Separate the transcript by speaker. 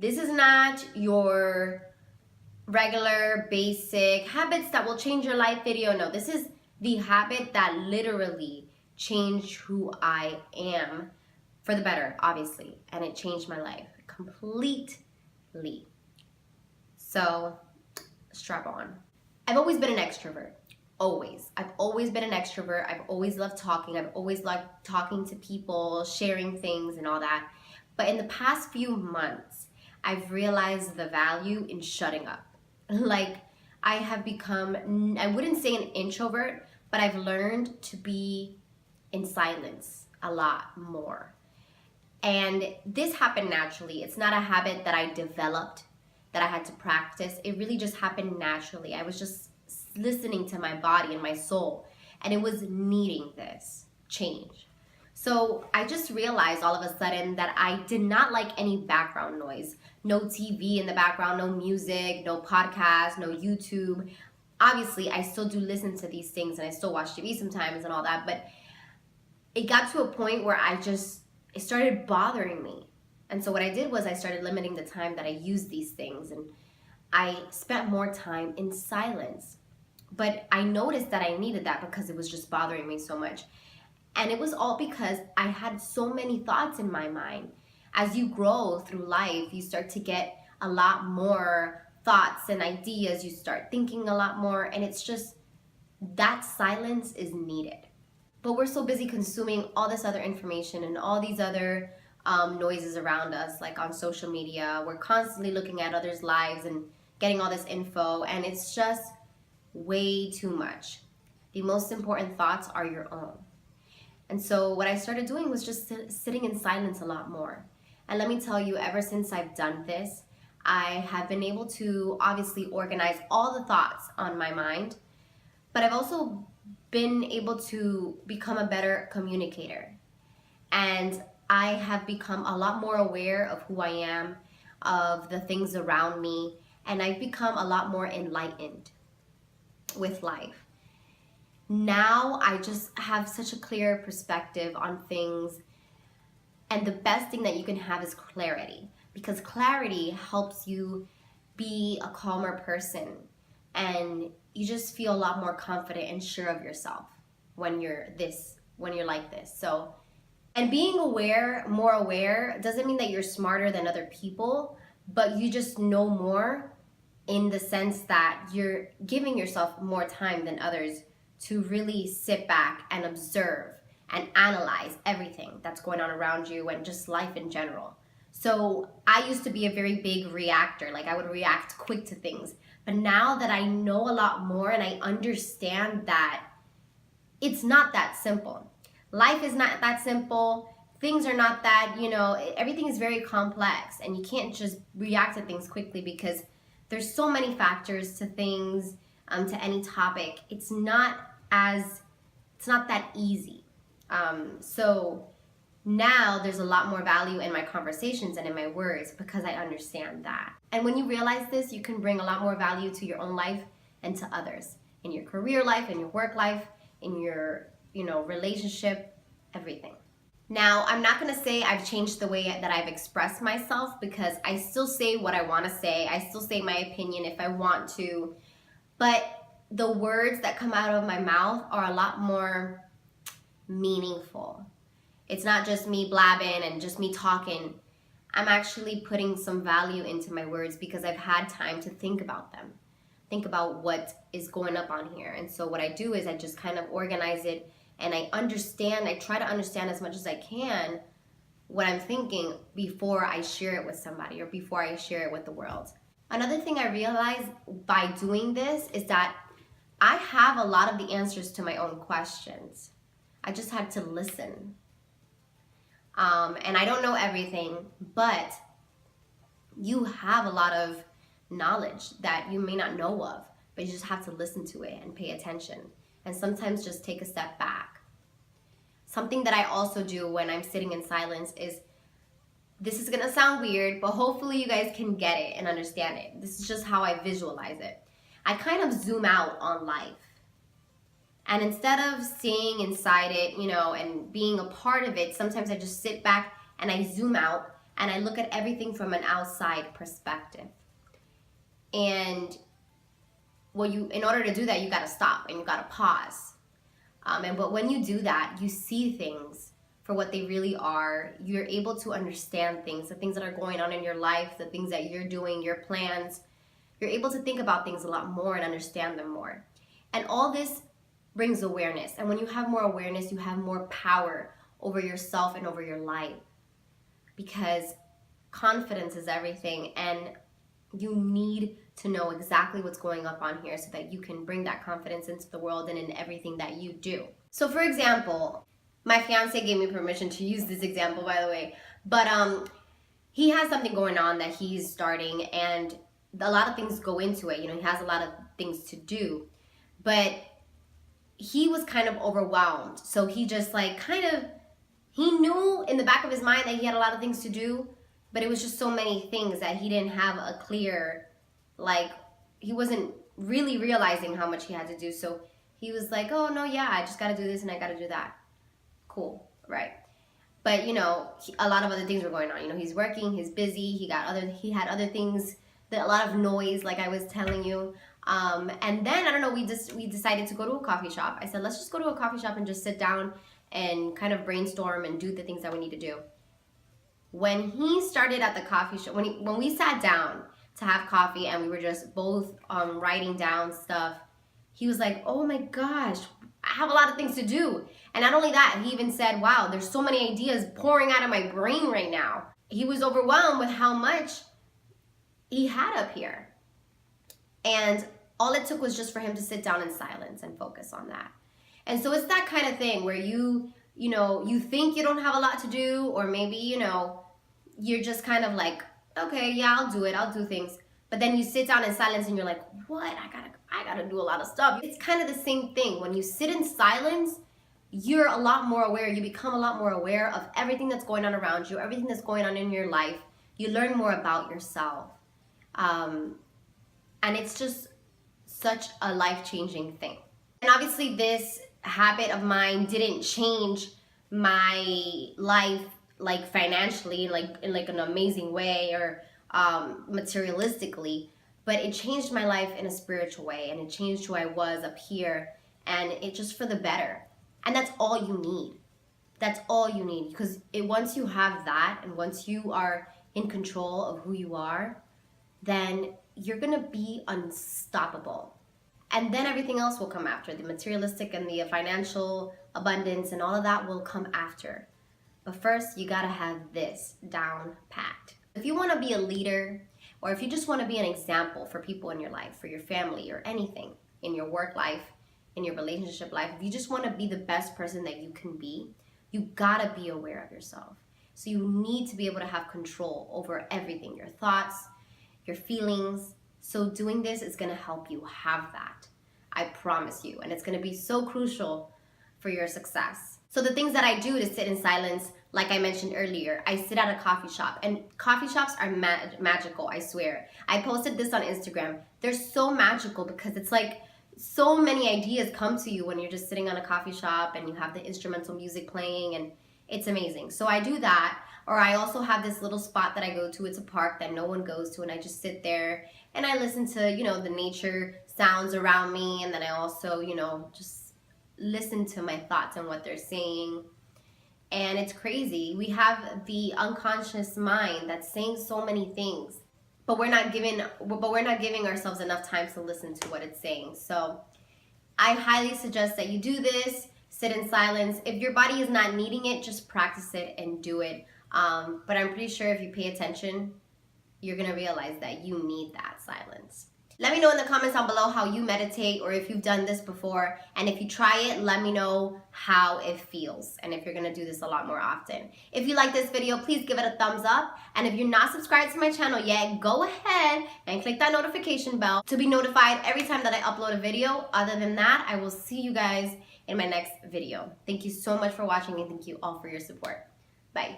Speaker 1: This is not your regular basic habits that will change your life video. No, this is the habit that literally changed who I am for the better, obviously, and it changed my life completely. So strap on. I've always been an extrovert. Always. I've always been an extrovert. I've always loved talking. I've always loved talking to people, sharing things and all that. But in the past few months, I've realized the value in shutting up. Like, I have become, I wouldn't say an introvert, but I've learned to be in silence a lot more. And this happened naturally. It's not a habit that I developed, that I had to practice. It really just happened naturally. I was just listening to my body and my soul, and it was needing this change. So I just realized all of a sudden that I did not like any background noise. No TV in the background, no music, no podcast, no YouTube. Obviously, I still do listen to these things and I still watch TV sometimes and all that, but it got to a point where it started bothering me. And so what I did was I started limiting the time that I used these things, and I spent more time in silence. But I noticed that I needed that because it was just bothering me so much. And it was all because I had so many thoughts in my mind. As you grow through life, you start to get a lot more thoughts and ideas. You start thinking a lot more, and it's just that silence is needed. But we're so busy consuming all this other information and all these other noises around us, like on social media. We're constantly looking at others' lives and getting all this info, and it's just way too much. The most important thoughts are your own. And so what I started doing was just sitting in silence a lot more. And let me tell you, ever since I've done this, I have been able to obviously organize all the thoughts on my mind, but I've also been able to become a better communicator. And I have become a lot more aware of who I am, of the things around me, and I've become a lot more enlightened with life. Now I just have such a clear perspective on things, and the best thing that you can have is clarity, because clarity helps you be a calmer person, and you just feel a lot more confident and sure of yourself when you're like this. So, and being more aware doesn't mean that you're smarter than other people, but you just know more in the sense that you're giving yourself more time than others to really sit back and observe and analyze everything that's going on around you and just life in general. So I used to be a very big reactor, like I would react quick to things. But now that I know a lot more and I understand that it's not that simple. Life is not that simple. Things are not that, everything is very complex, and you can't just react to things quickly because there's so many factors to things, to any topic. It's not that easy. So now there's a lot more value in my conversations and in my words because I understand that. And when you realize this, you can bring a lot more value to your own life and to others, in your career life, in your work life, in your, relationship, everything. Now, I'm not going to say I've changed the way that I've expressed myself, because I still say what I want to say. I still say my opinion if I want to. But the words that come out of my mouth are a lot more meaningful. It's not just me blabbing and just me talking. I'm actually putting some value into my words because I've had time to think about them. Think about what is going up on here. And so what I do is I just kind of organize it, and I try to understand as much as I can what I'm thinking before I share it with somebody or before I share it with the world. Another thing I realized by doing this is that I have a lot of the answers to my own questions. I just had to listen. And I don't know everything, but you have a lot of knowledge that you may not know of, but you just have to listen to it and pay attention. And sometimes just take a step back. Something that I also do when I'm sitting in silence is, this is gonna sound weird, but hopefully you guys can get it and understand it. This is just how I visualize it. I kind of zoom out on life. And instead of staying inside it, and being a part of it, sometimes I just sit back and I zoom out and I look at everything from an outside perspective. And in order to do that, you got to stop and you got to pause. But when you do that, you see things for what they really are. You're able to understand things, the things that are going on in your life, the things that you're doing, your plans. You're able to think about things a lot more and understand them more. And all this brings awareness. And when you have more awareness, you have more power over yourself and over your life. Because confidence is everything, and you need to know exactly what's going up on here so that you can bring that confidence into the world and in everything that you do. So for example, my fiance gave me permission to use this example, by the way, but he has something going on that he's starting, and a lot of things go into it. You know, he has a lot of things to do, but he was kind of overwhelmed. So he just he knew in the back of his mind that he had a lot of things to do, but it was just so many things that he didn't have a clear, he wasn't really realizing how much he had to do. So he was like, oh no, yeah, I just got to do this and I got to do that. Cool, right? But you know, a lot of other things were going on. You know, he's working, he's busy, he had other things, a lot of noise, like I was telling you. And then, I don't know, we decided to go to a coffee shop. I said, let's just go to a coffee shop and just sit down and kind of brainstorm and do the things that we need to do. When he started at the coffee shop, when we sat down to have coffee and we were just both writing down stuff, he was like, oh my gosh, I have a lot of things to do. And not only that, he even said, wow, there's so many ideas pouring out of my brain right now. He was overwhelmed with how much he had up here. And all it took was just for him to sit down in silence and focus on that. And so it's that kind of thing where you think you don't have a lot to do, or maybe, you're just kind of like, okay, yeah, I'll do it. I'll do things. But then you sit down in silence and you're like, what? I gotta do a lot of stuff. It's kind of the same thing. When you sit in silence, you're a lot more aware. You become a lot more aware of everything that's going on around you, everything that's going on in your life. You learn more about yourself. And it's just such a life-changing thing. And obviously this habit of mine didn't change my life financially, in an amazing way, or materialistically, but it changed my life in a spiritual way, and it changed who I was up here, and it just for the better. And that's all you need. That's all you need, because once you have that, and once you are in control of who you are, then you're gonna be unstoppable. And then everything else will come after. The materialistic and the financial abundance and all of that will come after. But first, you gotta have this down pat. If you wanna be a leader, or if you just wanna be an example for people in your life, for your family, or anything, in your work life, in your relationship life, if you just wanna be the best person that you can be, you gotta be aware of yourself. So you need to be able to have control over everything, your thoughts, your feelings. So doing this is gonna help you have that. I promise you. And it's gonna be so crucial for your success. So the things that I do to sit in silence, like I mentioned earlier, I sit at a coffee shop, and coffee shops are magical, I swear. I posted this on Instagram. They're so magical because it's like so many ideas come to you when you're just sitting on a coffee shop and you have the instrumental music playing, and it's amazing. So I do that. Or I also have this little spot that I go to. It's a park that no one goes to, and I just sit there and I listen to, the nature sounds around me, and then I also, just listen to my thoughts and what they're saying. And it's crazy. We have the unconscious mind that's saying so many things, but we're not giving ourselves enough time to listen to what it's saying. So I highly suggest that you do this. Sit in silence. If your body is not needing it, just practice it and do it. But I'm pretty sure if you pay attention, you're gonna realize that you need that silence. Let me know in the comments down below how you meditate, or if you've done this before. And if you try it, let me know how it feels, and if you're gonna do this a lot more often. If you like this video, please give it a thumbs up. And if you're not subscribed to my channel yet, go ahead and click that notification bell to be notified every time that I upload a video. Other than that, I will see you guys in my next video. Thank you so much for watching, and thank you all for your support. Bye.